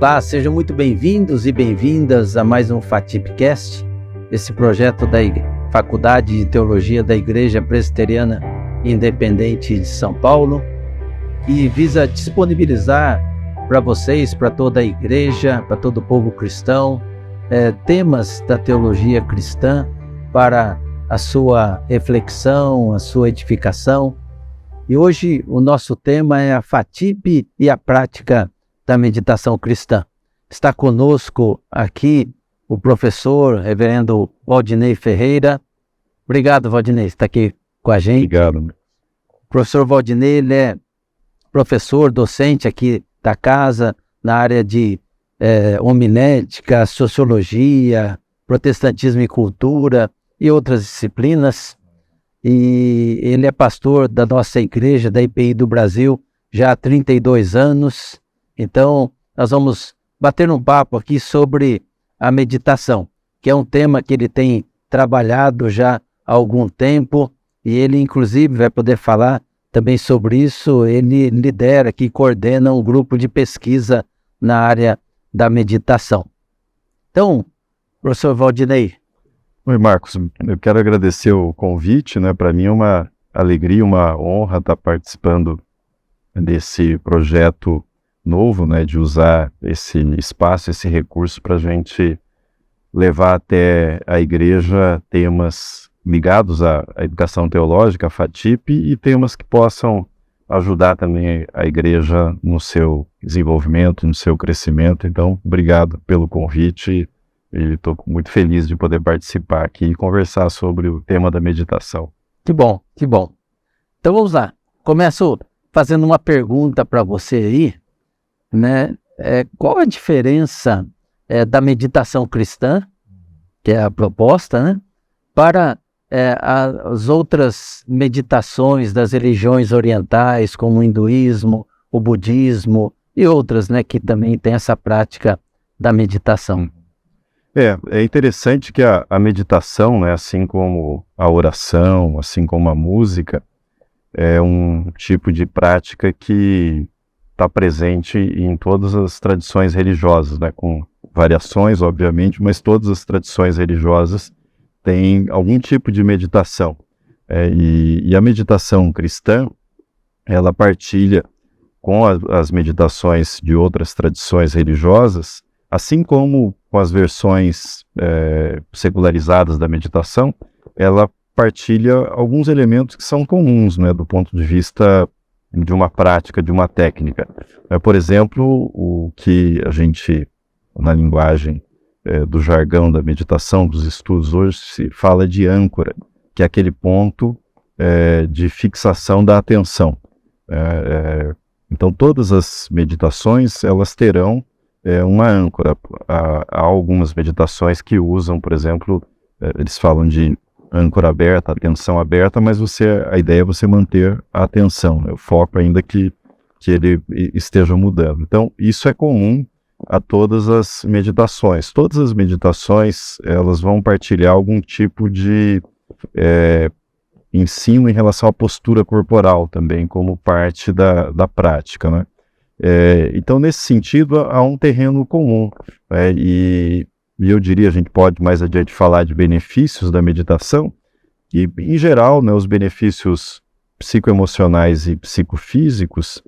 Olá, sejam muito bem-vindos e bem-vindas a mais um FATIPcast, esse projeto da Faculdade de Teologia da Igreja Presbiteriana Independente de São Paulo, que visa disponibilizar para vocês, para toda a igreja, para todo o povo cristão, temas da teologia cristã para a sua reflexão, a sua edificação. E hoje o nosso tema é a FATIP e a prática da meditação cristã. Está conosco aqui o professor reverendo Valdinei Ferreira. Obrigado, Valdinei, está aqui com a gente. Obrigado. O professor Valdinei, ele é professor, docente aqui da casa, na área de homilética, sociologia, protestantismo e cultura e outras disciplinas. E ele é pastor da nossa igreja, da IPI do Brasil, já há 32 anos. Então, nós vamos bater um papo aqui sobre a meditação, que é um tema que ele tem trabalhado já há algum tempo, e ele, inclusive, vai poder falar também sobre isso. Ele lidera aqui, coordena um grupo de pesquisa na área da meditação. Então, professor Valdinei. Oi, Marcos, eu quero agradecer o convite, né? Para mim é uma alegria, uma honra estar participando desse projeto novo, né, de usar esse espaço, esse recurso para a gente levar até a igreja temas ligados à educação teológica, a FATIP, e temas que possam ajudar também a igreja no seu desenvolvimento, no seu crescimento. Então, obrigado pelo convite e estou muito feliz de poder participar aqui e conversar sobre o tema da meditação. Que bom, que bom. Então vamos lá. Começo fazendo uma pergunta para você aí, né? Qual a diferença da meditação cristã, que é a proposta, né, para as outras meditações das religiões orientais, como o hinduísmo, o budismo e outras, né, que também tem essa prática da meditação? É interessante que a meditação, né, assim como a oração, assim como a música, é um tipo de prática que está presente em todas as tradições religiosas, né, com variações, obviamente, mas todas as tradições religiosas têm algum tipo de meditação. E a meditação cristã, ela partilha com as meditações de outras tradições religiosas, assim como com as versões secularizadas da meditação, ela partilha alguns elementos que são comuns, né, do ponto de vista de uma prática, de uma técnica. Por exemplo, o que a gente, na linguagem do jargão da meditação, dos estudos hoje, se fala de âncora, que é aquele ponto de fixação da atenção. Então, todas as meditações, elas terão uma âncora. Há algumas meditações que usam, por exemplo, eles falam de âncora aberta, atenção aberta, mas a ideia é você manter a atenção, né? O foco ainda que ele esteja mudando. Então, isso é comum a todas as meditações. Todas as meditações, elas vão partilhar algum tipo de ensino em relação à postura corporal também, como parte da prática, né? Então, nesse sentido, há um terreno comum, e eu diria, a gente pode mais adiante falar de benefícios da meditação, e em geral, né, os benefícios psicoemocionais e psicofísicos,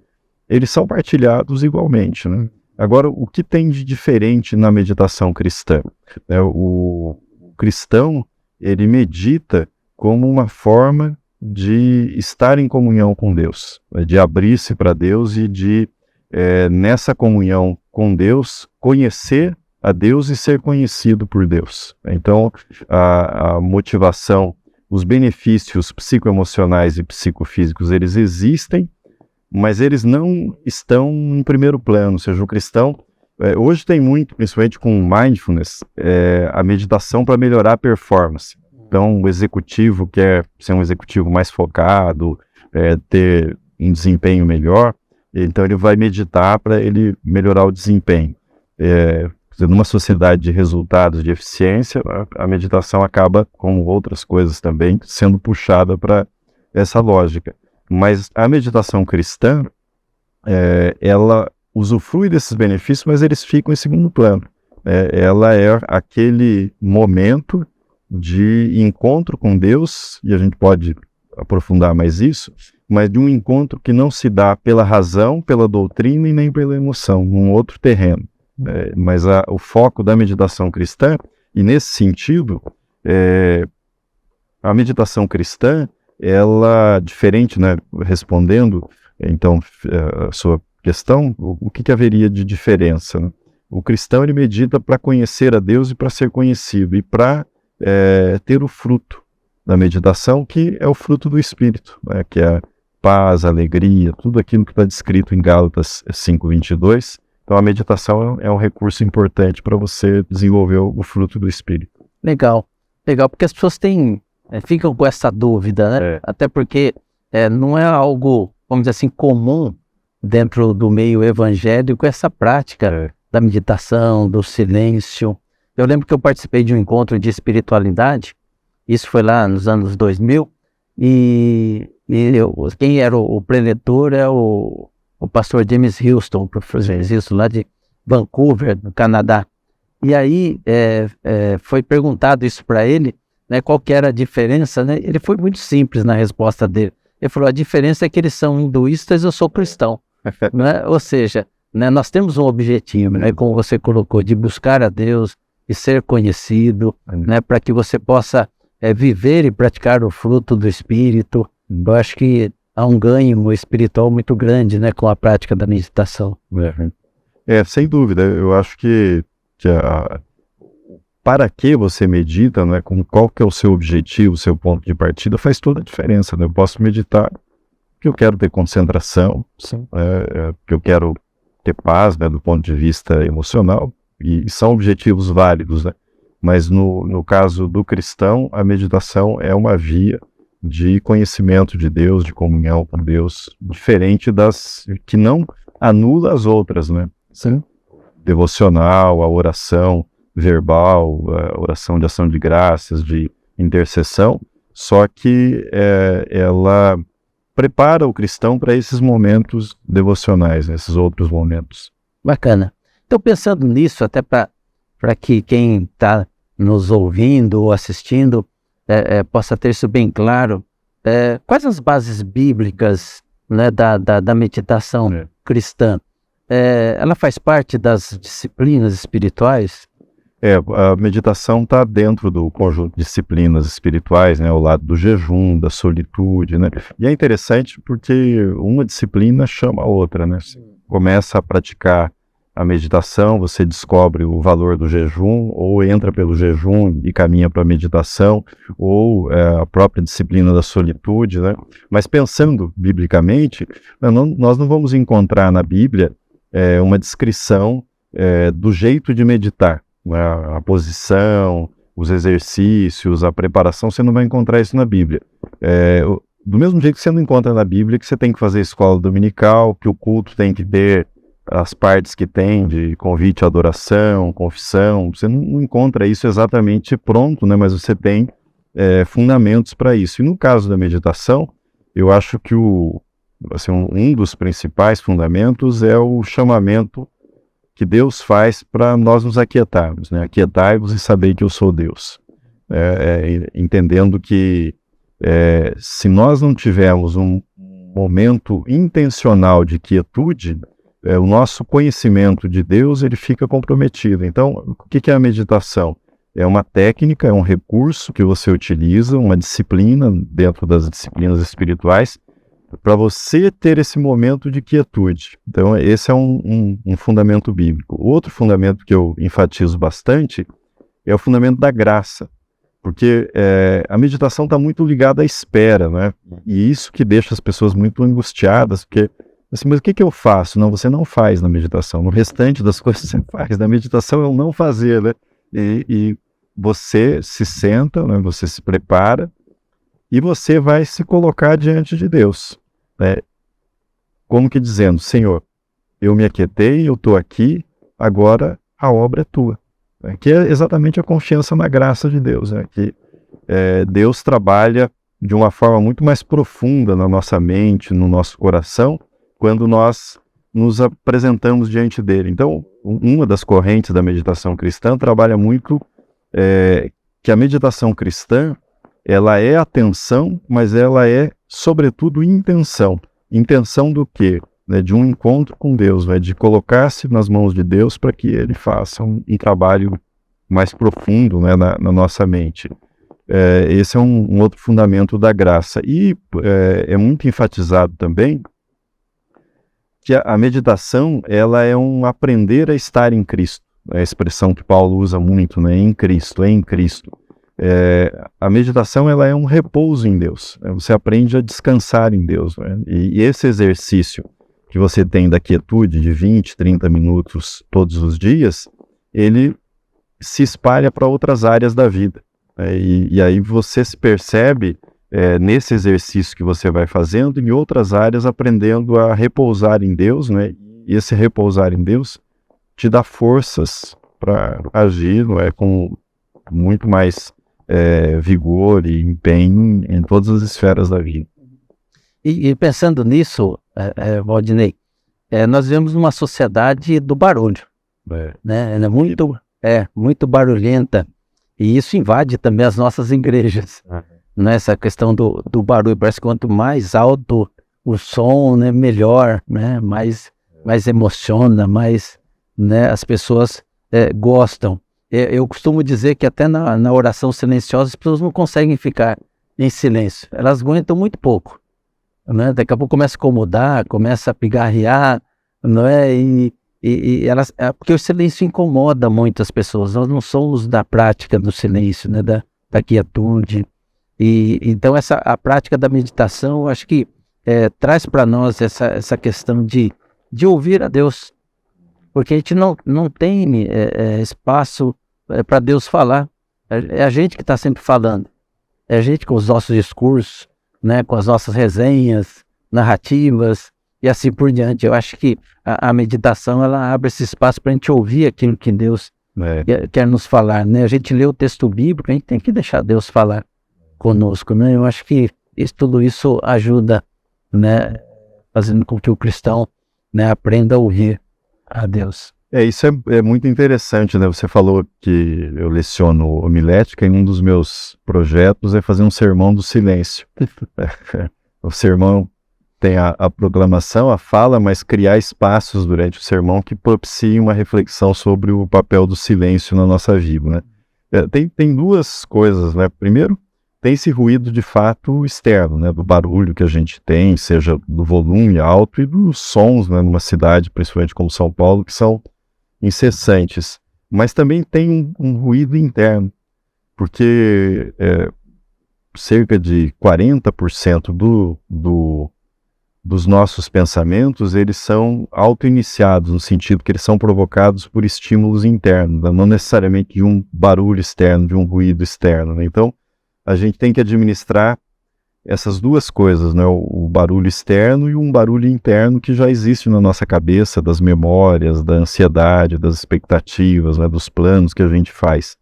eles são partilhados igualmente, né? Agora, o que tem de diferente na meditação cristã? O cristão, ele medita como uma forma de estar em comunhão com Deus, de abrir-se para Deus e de, nessa comunhão com Deus, conhecer a Deus e ser conhecido por Deus. Então, a motivação, os benefícios psicoemocionais e psicofísicos, eles existem, mas eles não estão em primeiro plano. Ou seja, o cristão, hoje tem muito, principalmente com mindfulness, a meditação para melhorar a performance. Então, o executivo quer ser um executivo mais focado, ter um desempenho melhor, então ele vai meditar para ele melhorar o desempenho. Numa sociedade de resultados, de eficiência, a meditação acaba, como outras coisas também, sendo puxada para essa lógica. Mas a meditação cristã, ela usufrui desses benefícios, mas eles ficam em segundo plano. Ela é aquele momento de encontro com Deus, e a gente pode aprofundar mais isso, mas de um encontro que não se dá pela razão, pela doutrina e nem pela emoção, num outro terreno. Mas o foco da meditação cristã, e nesse sentido, a meditação cristã, ela, diferente, né, respondendo, então, a sua questão, o que haveria de diferença, né? O cristão, ele medita para conhecer a Deus e para ser conhecido, e para ter o fruto da meditação, que é o fruto do Espírito, né, que é paz, alegria, tudo aquilo que está descrito em Gálatas 5:22. Então a meditação é um recurso importante para você desenvolver o fruto do Espírito. Legal, porque as pessoas ficam com essa dúvida, né? Até porque não é algo, vamos dizer assim, comum dentro do meio evangélico, essa prática da meditação, do silêncio. Eu lembro que eu participei de um encontro de espiritualidade, isso foi lá nos anos 2000, quem era o preletor é o pastor James Houston, o professor James Houston, lá de Vancouver, no Canadá. E aí foi perguntado isso para ele, né, qual que era a diferença, né? Ele foi muito simples na resposta dele. Ele falou, a diferença é que eles são hinduístas e eu sou cristão. Né? Ou seja, né, nós temos um objetivo, né, como você colocou, de buscar a Deus e ser conhecido, né, para que você possa viver e praticar o fruto do Espírito. Eu acho que há um ganho espiritual muito grande, né, com a prática da meditação. Sem dúvida. Eu acho que para que você medita, né, qual que é o seu objetivo, o seu ponto de partida, faz toda a diferença. Né? Eu posso meditar porque eu quero ter concentração, porque eu quero ter paz, né, do ponto de vista emocional, e são objetivos válidos, né? Mas no caso do cristão, a meditação é uma via de conhecimento de Deus, de comunhão com Deus, diferente que não anula as outras, né? Sim. Devocional, a oração verbal, a oração de ação de graças, de intercessão, só que ela prepara o cristão para esses momentos devocionais, né, esses outros momentos. Bacana. Então, pensando nisso, até para que quem está nos ouvindo ou assistindo possa ter isso bem claro, quais as bases bíblicas, né, da meditação cristã? Ela faz parte das disciplinas espirituais? A meditação está dentro do conjunto de disciplinas espirituais, né, ao lado do jejum, da solitude, né? E é interessante porque uma disciplina chama a outra, né? Você começa a praticar a meditação, você descobre o valor do jejum, ou entra pelo jejum e caminha para a meditação, ou a própria disciplina da solitude, né? Mas pensando biblicamente, nós não vamos encontrar na Bíblia uma descrição do jeito de meditar. A posição, os exercícios, a preparação, você não vai encontrar isso na Bíblia. Do mesmo jeito que você não encontra na Bíblia que você tem que fazer escola dominical, que o culto tem que ter as partes que tem de convite à adoração, confissão, você não encontra isso exatamente pronto, né? Mas você tem fundamentos para isso. E no caso da meditação, eu acho que um dos principais fundamentos é o chamamento que Deus faz para nós nos aquietarmos, né? Aquietai-vos e sabei que eu sou Deus. Entendendo que se nós não tivermos um momento intencional de quietude, o nosso conhecimento de Deus ele fica comprometido. Então, o que é a meditação? É uma técnica, é um recurso que você utiliza, uma disciplina dentro das disciplinas espirituais, para você ter esse momento de quietude. Então, esse é um fundamento bíblico. Outro fundamento que eu enfatizo bastante é o fundamento da graça, porque a meditação está muito ligada à espera, né? E isso que deixa as pessoas muito angustiadas, porque, assim, mas o que eu faço? Não, você não faz na meditação. No restante das coisas você faz. Na meditação é o não fazer, né? E você se senta, né? Você se prepara, e você vai se colocar diante de Deus, né? Como que dizendo, Senhor, eu me aquietei, eu estou aqui, agora a obra é tua. Né? Que é exatamente a confiança na graça de Deus, né? Que Deus trabalha de uma forma muito mais profunda na nossa mente, no nosso coração, quando nós nos apresentamos diante dele. Então, uma das correntes da meditação cristã trabalha muito que a meditação cristã, ela é atenção, mas ela é, sobretudo, intenção. Intenção do quê? De um encontro com Deus, de colocar-se nas mãos de Deus para que Ele faça um trabalho mais profundo, na nossa mente. Esse é um outro fundamento da graça. E é muito enfatizado também que a meditação, ela é um aprender a estar em Cristo. É a expressão que Paulo usa muito, em Cristo, em Cristo. A meditação, ela é um repouso em Deus. Você aprende a descansar em Deus. E esse exercício que você tem da quietude de 20, 30 minutos todos os dias, ele se espalha para outras áreas da vida. E aí você se percebe nesse exercício que você vai fazendo, em outras áreas, aprendendo a repousar em Deus, e esse repousar em Deus te dá forças para agir, com muito mais vigor e empenho em todas as esferas da vida. E pensando nisso, Valdinei, nós vivemos numa sociedade do barulho, né? Ela é muito barulhenta, e isso invade também as nossas igrejas. Essa questão do barulho, parece que quanto mais alto o som, melhor, mais emociona, mais as pessoas gostam. Eu costumo dizer que até na oração silenciosa as pessoas não conseguem ficar em silêncio, elas aguentam muito pouco. Daqui a pouco começa a incomodar, começa a pigarrear, e elas, porque o silêncio incomoda muito as pessoas. Nós não somos da prática do silêncio, da quietude. Então a prática da meditação, eu acho que traz para nós essa questão de ouvir a Deus, porque a gente não tem espaço para Deus falar. É a gente que está sempre falando, é a gente com os nossos discursos, com as nossas resenhas, narrativas e assim por diante. Eu acho que a meditação, ela abre esse espaço para a gente ouvir aquilo que Deus quer nos falar. A gente lê o texto bíblico, a gente tem que deixar Deus falar conosco. Eu acho que tudo isso ajuda, fazendo com que o cristão aprenda a ouvir a Deus. Isso é muito interessante, Você falou que eu leciono homilética, e um dos meus projetos é fazer um sermão do silêncio. O sermão tem a proclamação, a fala, mas criar espaços durante o sermão que propiciem uma reflexão sobre o papel do silêncio na nossa vida. Tem duas coisas, Primeiro, tem esse ruído de fato externo, do barulho que a gente tem, seja do volume alto e dos sons, numa cidade, principalmente como São Paulo, que são incessantes. Mas também tem um ruído interno, porque cerca de 40% dos nossos pensamentos, eles são auto-iniciados, no sentido que eles são provocados por estímulos internos, não necessariamente de um barulho externo, de um ruído externo. Então, a gente tem que administrar essas duas coisas, o barulho externo e um barulho interno que já existe na nossa cabeça, das memórias, da ansiedade, das expectativas, dos planos que a gente faz.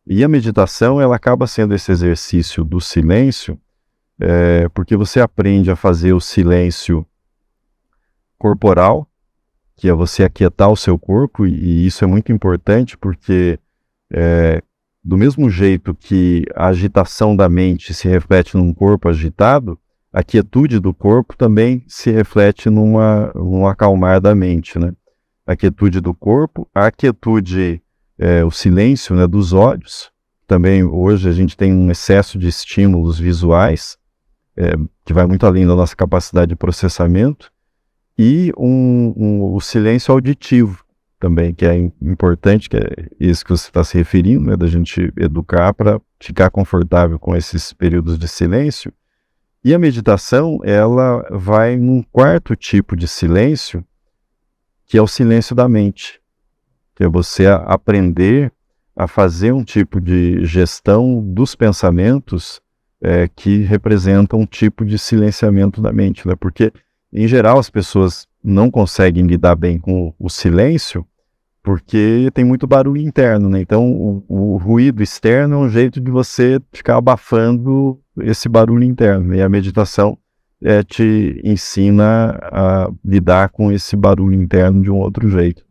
E a meditação, ela acaba sendo esse exercício do silêncio, porque você aprende a fazer o silêncio corporal, que é você aquietar o seu corpo, e isso é muito importante porque do mesmo jeito que a agitação da mente se reflete num corpo agitado, a quietude do corpo também se reflete num acalmar da mente, A quietude do corpo, a quietude, o silêncio, dos olhos. Também hoje a gente tem um excesso de estímulos visuais, que vai muito além da nossa capacidade de processamento, e o silêncio auditivo também, que é importante, que é isso que você está se referindo, da gente educar para ficar confortável com esses períodos de silêncio. E a meditação, ela vai num quarto tipo de silêncio, que é o silêncio da mente, que é você aprender a fazer um tipo de gestão dos pensamentos que representam um tipo de silenciamento da mente, Porque, em geral, as pessoas não conseguem lidar bem com o silêncio porque tem muito barulho interno, Então, o ruído externo é um jeito de você ficar abafando esse barulho interno. E a meditação, te ensina a lidar com esse barulho interno de um outro jeito.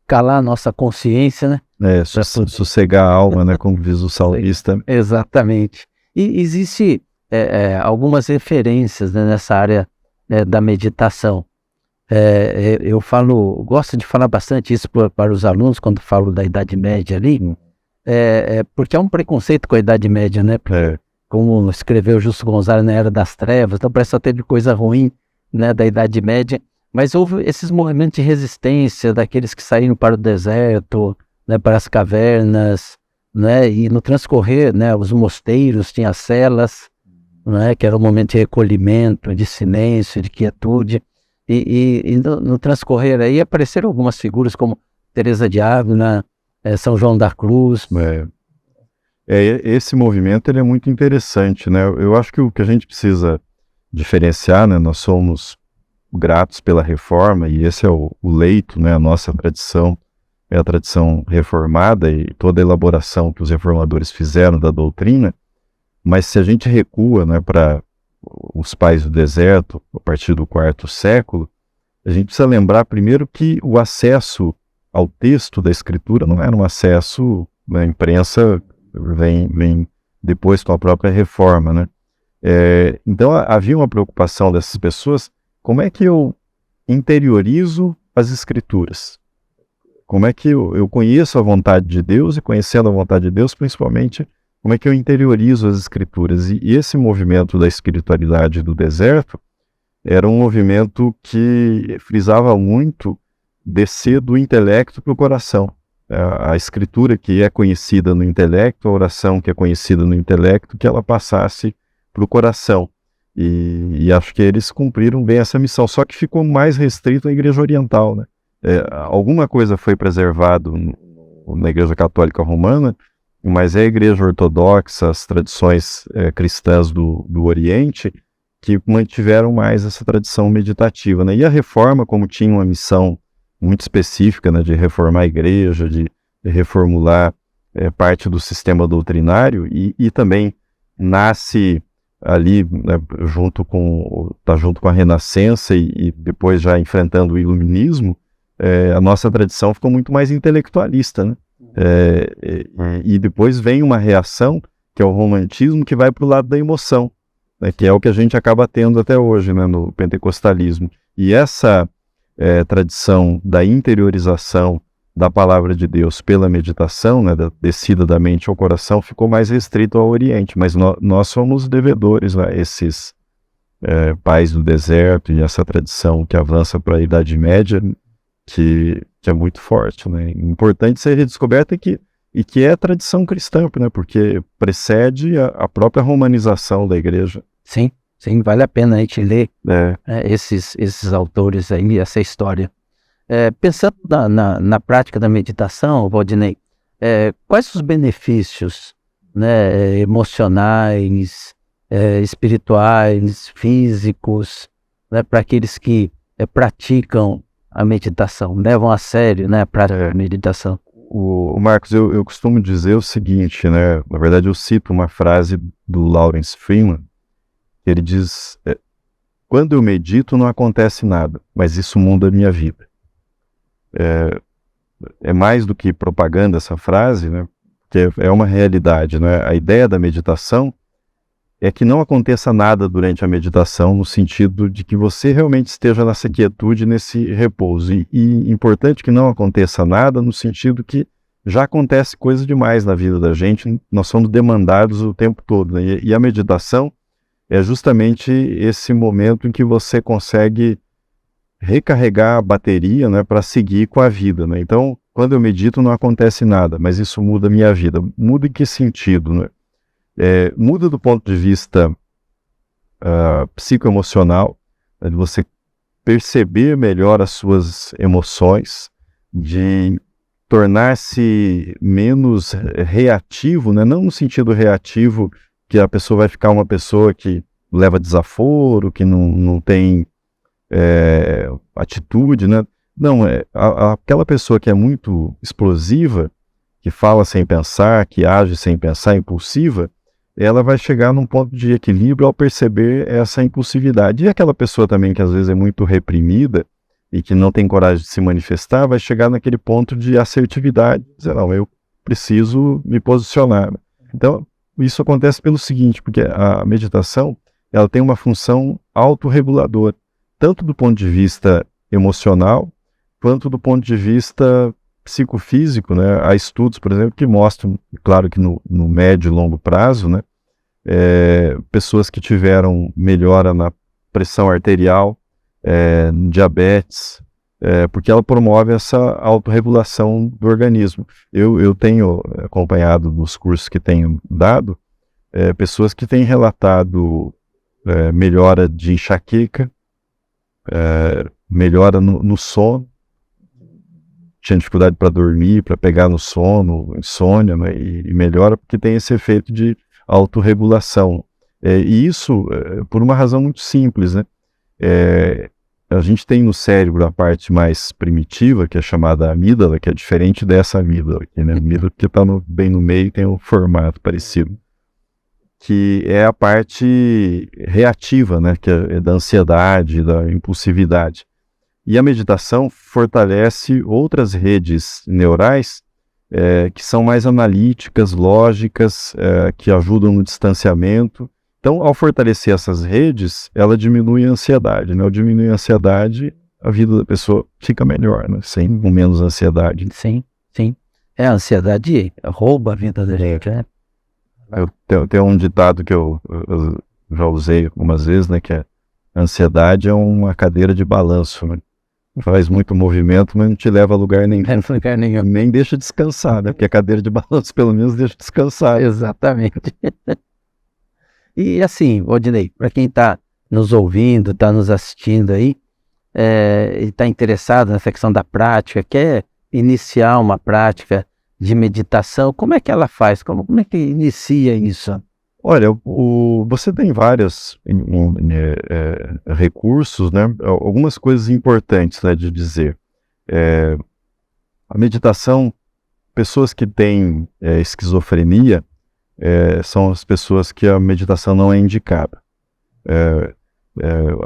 Calar a nossa consciência, né? Sossegar a alma, né? Como diz o salmista. Exatamente. E existe algumas referências, né, nessa área da meditação. Eu gosto de falar bastante isso para os alunos quando falo da Idade Média ali, porque há um preconceito com a Idade Média, né? Como escreveu Justo Gonzalez na Era das Trevas, então parece só teve coisa ruim, né, da Idade Média, mas houve esses movimentos de resistência daqueles que saíram para o deserto, né, para as cavernas, né, e no transcorrer, né, os mosteiros tinham as celas, né, que era um momento de recolhimento, de silêncio, de quietude, e no transcorrer aí apareceram algumas figuras como Teresa de Ávila, São João da Cruz. Esse movimento ele é muito interessante, né? Eu acho que o que a gente precisa diferenciar, né? Nós somos gratos pela reforma e esse é o leito, né? A nossa tradição é a tradição reformada e toda a elaboração que os reformadores fizeram da doutrina, mas se a gente recua, né, para os pais do deserto, a partir do quarto século, a gente precisa lembrar primeiro que o acesso ao texto da Escritura não era um acesso, a imprensa vem depois com a própria reforma, né? Então havia uma preocupação dessas pessoas, como é que eu interiorizo as Escrituras? Como é que eu conheço a vontade de Deus e conhecendo a vontade de Deus, principalmente, como é que eu interiorizo as Escrituras? E esse movimento da espiritualidade do deserto era um movimento que frisava muito descer do intelecto para o coração. A Escritura que é conhecida no intelecto, a oração que é conhecida no intelecto, que ela passasse para o coração. E acho que eles cumpriram bem essa missão, só que ficou mais restrito à Igreja Oriental, né? Alguma coisa foi preservado na Igreja Católica Romana, mas é a Igreja Ortodoxa, as tradições cristãs do Oriente, que mantiveram mais essa tradição meditativa, né? E a Reforma, como tinha uma missão muito específica, né, de reformar a Igreja, de reformular parte do sistema doutrinário, e também nasce ali, né, junto com a Renascença e depois já enfrentando o Iluminismo, a nossa tradição ficou muito mais intelectualista, né? E depois vem uma reação, que é o romantismo, que vai para o lado da emoção, né, que é o que a gente acaba tendo até hoje, né, no pentecostalismo. E essa tradição da interiorização da palavra de Deus pela meditação, né, da descida da mente ao coração, ficou mais restrito ao Oriente, mas nós somos devedores, né, esses pais do deserto e essa tradição que avança para a Idade Média, que é muito forte, né? Importante ser redescoberta e que é tradição cristã, né? Porque precede a própria romanização da igreja. Sim, vale a pena a gente ler esses autores aí, essa história. Pensando na prática da meditação, Valdinei, quais os benefícios, né, emocionais, espirituais, físicos, né, para aqueles que praticam a meditação, levam a sério, né, a prática da meditação? O Marcos, eu costumo dizer o seguinte, né? Na verdade eu cito uma frase do Lawrence Freeman, que ele diz: quando eu medito não acontece nada, mas isso muda a minha vida. É mais do que propaganda essa frase, né? Que é uma realidade, né? A ideia da meditação é que não aconteça nada durante a meditação, no sentido de que você realmente esteja nessa quietude, nesse repouso. E importante que não aconteça nada, no sentido que já acontece coisa demais na vida da gente, nós somos demandados o tempo todo, né? E a meditação é justamente esse momento em que você consegue recarregar a bateria, né, para seguir com a vida, né? Então, quando eu medito não acontece nada, mas isso muda a minha vida. Muda em que sentido, né? Muda do ponto de vista psicoemocional, né, de você perceber melhor as suas emoções, de tornar-se menos reativo, né? Não no sentido reativo que a pessoa vai ficar uma pessoa que leva desaforo, que não tem atitude, né? Não, aquela pessoa que é muito explosiva, que fala sem pensar, que age sem pensar, impulsiva, ela vai chegar num ponto de equilíbrio ao perceber essa impulsividade. E aquela pessoa também que às vezes é muito reprimida e que não tem coragem de se manifestar, vai chegar naquele ponto de assertividade, dizer, não, eu preciso me posicionar. Então, isso acontece pelo seguinte, porque a meditação, ela tem uma função autorreguladora, tanto do ponto de vista emocional, quanto do ponto de vista psicofísico, né? Há estudos, por exemplo, que mostram, claro que no médio e longo prazo, né? Pessoas que tiveram melhora na pressão arterial, diabetes, porque ela promove essa autorregulação do organismo. Eu tenho acompanhado nos cursos que tenho dado, pessoas que têm relatado melhora de enxaqueca, melhora no sono, tinha dificuldade para dormir, para pegar no sono, insônia, né, e melhora porque tem esse efeito de autorregulação. E isso por uma razão muito simples, né? A gente tem no cérebro a parte mais primitiva, que é chamada amígdala, que é diferente dessa amígdala aqui, né? A amígdala que está bem no meio tem um formato parecido, que é a parte reativa, né? Que é da ansiedade, da impulsividade. E a meditação fortalece outras redes neurais que são mais analíticas, lógicas, que ajudam no distanciamento. Então, ao fortalecer essas redes, ela diminui a ansiedade, né? Ao diminuir a ansiedade, a vida da pessoa fica melhor, né? Com menos ansiedade. Sim, sim. A ansiedade rouba a vida da gente, né? Eu tenho um ditado que eu já usei algumas vezes, né? Que a ansiedade é uma cadeira de balanço, né? Faz muito movimento, mas não te leva a lugar nenhum. Nem deixa descansar, né? Porque a cadeira de balanço pelo menos deixa descansar. Exatamente. E assim, Odinei, para quem está nos ouvindo, está nos assistindo aí, e está interessado nessa questão da prática, quer iniciar uma prática de meditação, como é que ela faz? Como é que inicia isso? Olha, você tem vários recursos, né? Algumas coisas importantes, né, de dizer. A meditação, pessoas que têm esquizofrenia, são as pessoas que a meditação não é indicada.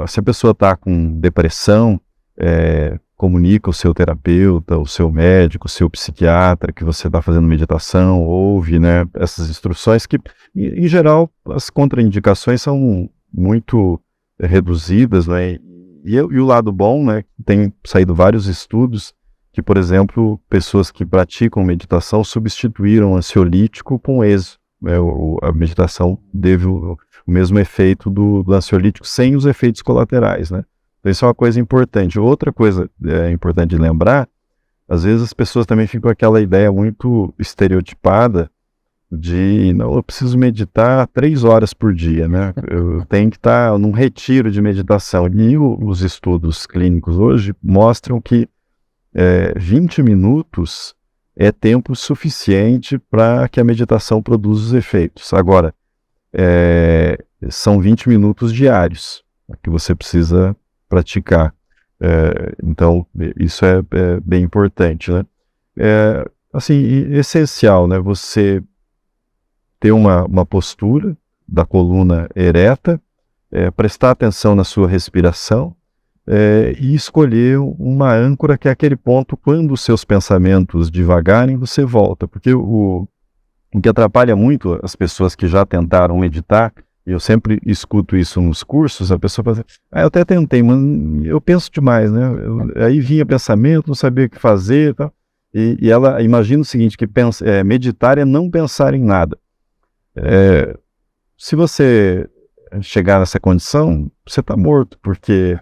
Se a pessoa está com depressão, comunica o seu terapeuta, o seu médico, o seu psiquiatra que você está fazendo meditação, ouve, né, essas instruções que, em geral, as contraindicações são muito reduzidas, né, e o lado bom, né, tem saído vários estudos que, por exemplo, pessoas que praticam meditação substituíram ansiolítico com êxito. A meditação teve o mesmo efeito do ansiolítico sem os efeitos colaterais, né? Então isso é uma coisa importante. Outra coisa importante de lembrar, às vezes as pessoas também ficam com aquela ideia muito estereotipada de, não, eu preciso meditar 3 horas por dia, né? Eu tenho que estar num retiro de meditação. E os estudos clínicos hoje mostram que 20 minutos é tempo suficiente para que a meditação produza os efeitos. Agora, são 20 minutos diários que você precisa praticar. Então, isso é bem importante, né? Assim, essencial, né? Você ter uma postura da coluna ereta, prestar atenção na sua respiração, e escolher uma âncora que é aquele ponto quando os seus pensamentos divagarem, você volta. Porque o que atrapalha muito as pessoas que já tentaram meditar, e eu sempre escuto isso nos cursos, a pessoa fala assim, eu até tentei, mas eu penso demais, né? Aí vinha pensamento, não sabia o que fazer, tal. E ela imagina o seguinte, que meditar é não pensar em nada. Se você chegar nessa condição, você está morto, porque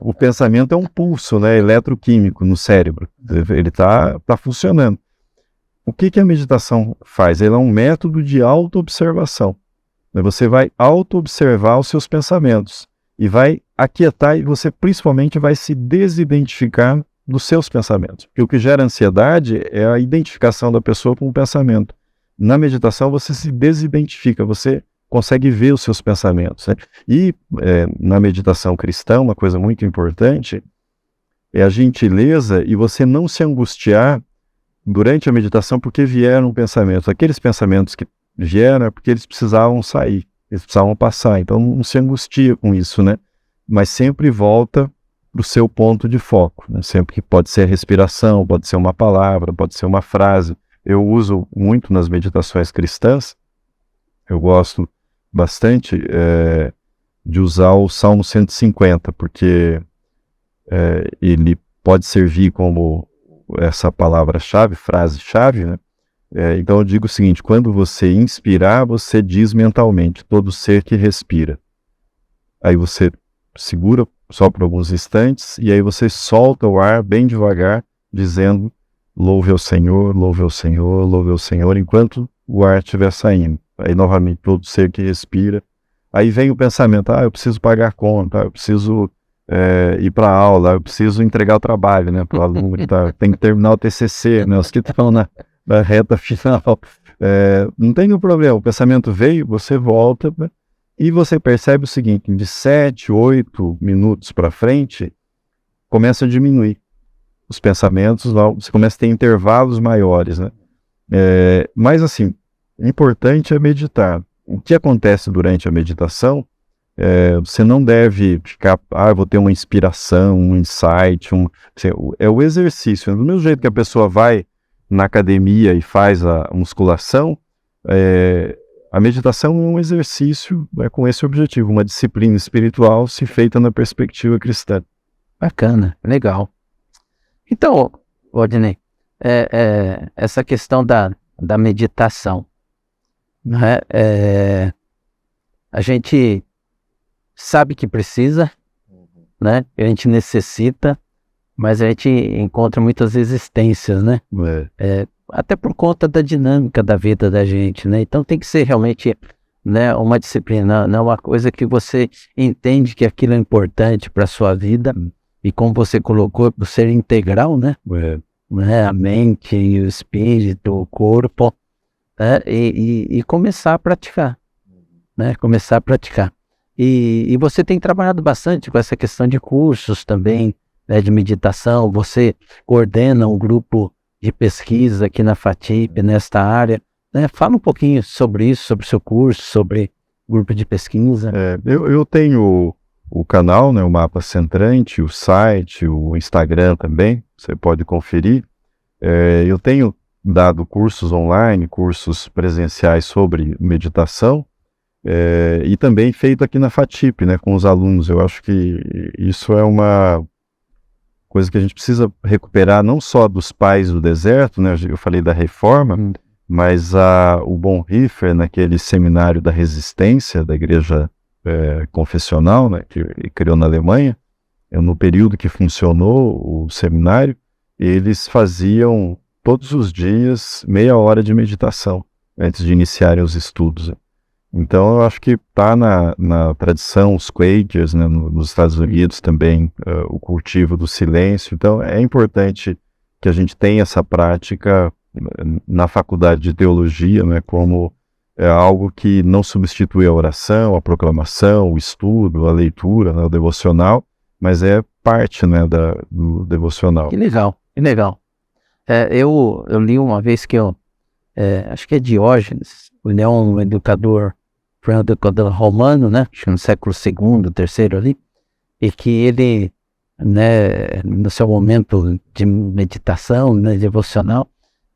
o pensamento é um pulso, né, eletroquímico no cérebro. Ele está funcionando. O que a meditação faz? Ela é um método de auto-observação. Você vai auto-observar os seus pensamentos e vai aquietar, e você principalmente vai se desidentificar dos seus pensamentos. Porque o que gera ansiedade é a identificação da pessoa com o pensamento. Na meditação você se desidentifica, você consegue ver os seus pensamentos, né? E na meditação cristã, uma coisa muito importante é a gentileza e você não se angustiar durante a meditação porque vieram pensamentos. Aqueles pensamentos que vieram é porque eles precisavam sair, eles precisavam passar, então não se angustia com isso, né? Mas sempre volta para o seu ponto de foco, né? Sempre que pode ser a respiração, pode ser uma palavra, pode ser uma frase. Eu uso muito nas meditações cristãs, eu gosto bastante de usar o Salmo 150, porque ele pode servir como essa palavra-chave, frase-chave, né? Então eu digo o seguinte: quando você inspirar, você diz mentalmente, todo ser que respira. Aí você segura só por alguns instantes, e aí você solta o ar bem devagar, dizendo, louve ao Senhor, louve ao Senhor, louve ao Senhor, enquanto o ar estiver saindo. Aí novamente, todo ser que respira. Aí vem o pensamento, eu preciso pagar a conta, eu preciso ir para a aula, eu preciso entregar o trabalho, né, para o aluno que tem que terminar o TCC, né, os que estão na reta final. Não tem nenhum problema, o pensamento veio, você volta, né, e você percebe o seguinte: de 7, 8 minutos para frente, começa a diminuir os pensamentos, você começa a ter intervalos maiores, né? Mas assim, o importante é meditar. O que acontece durante a meditação, você não deve ficar, eu vou ter uma inspiração, um insight, é o exercício. Do mesmo jeito que a pessoa vai na academia e faz a musculação, a meditação é um exercício com esse objetivo, uma disciplina espiritual se feita na perspectiva cristã. Bacana, legal. Então, Waldinei, essa questão da meditação, né? A gente sabe que precisa, né? A gente necessita, mas a gente encontra muitas resistências, né? Até por conta da dinâmica da vida da gente, né? Então tem que ser realmente, né, uma disciplina, não uma coisa que você entende que aquilo é importante para a sua vida, e como você colocou, por ser integral, né? A mente, o espírito, o corpo, né? E começar a praticar, né? Começar a praticar. E você tem trabalhado bastante com essa questão de cursos também, né, de meditação. Você coordena um grupo de pesquisa aqui na FATIP, nesta área, né? Fala um pouquinho sobre isso, sobre o seu curso, sobre o grupo de pesquisa. Eu tenho o canal, né, o Mapa Centrante, o site, o Instagram também, você pode conferir. Eu tenho dado cursos online, cursos presenciais sobre meditação, e também feito aqui na FATIP, né, com os alunos. Eu acho que isso é uma coisa que a gente precisa recuperar, não só dos pais do deserto, né? Eu falei da reforma, mas o Bonhoeffer, naquele seminário da resistência da igreja confessional, né, que criou na Alemanha, no período que funcionou o seminário, eles faziam todos os dias meia hora de meditação antes de iniciarem os estudos. Então eu acho que está na tradição, os Quakers, né, nos Estados Unidos também, o cultivo do silêncio. Então é importante que a gente tenha essa prática na faculdade de teologia, né, como algo que não substitui a oração, a proclamação, o estudo, a leitura, né, o devocional, mas é parte, né, do devocional. Que legal, que legal. Eu li uma vez que acho que é Diógenes, ele é um educador, foi um educador romano, né, acho que no século II, III ali, e que ele, né, no seu momento de meditação, né, devocional,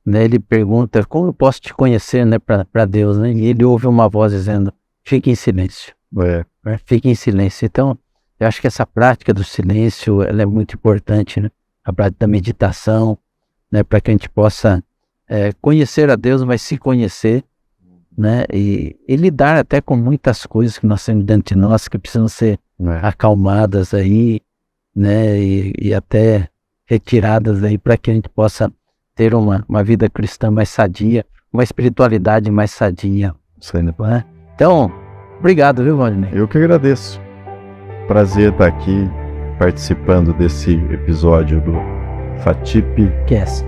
né, ele pergunta, como eu posso te conhecer, né, para Deus, né, e ele ouve uma voz dizendo, fique em silêncio, fique em silêncio. Então, eu acho que essa prática do silêncio, ela é muito importante, né, a prática da meditação, né, para que a gente possa conhecer a Deus, mas se conhecer, né, e lidar até com muitas coisas que nós temos dentro de nós, que precisam ser acalmadas aí, né, e até retiradas aí, para que a gente possa ter uma vida cristã mais sadia, uma espiritualidade mais sadia. Né? Então, obrigado, viu, Waldinei? Eu que agradeço. Prazer estar aqui participando desse episódio do FATIP Cast.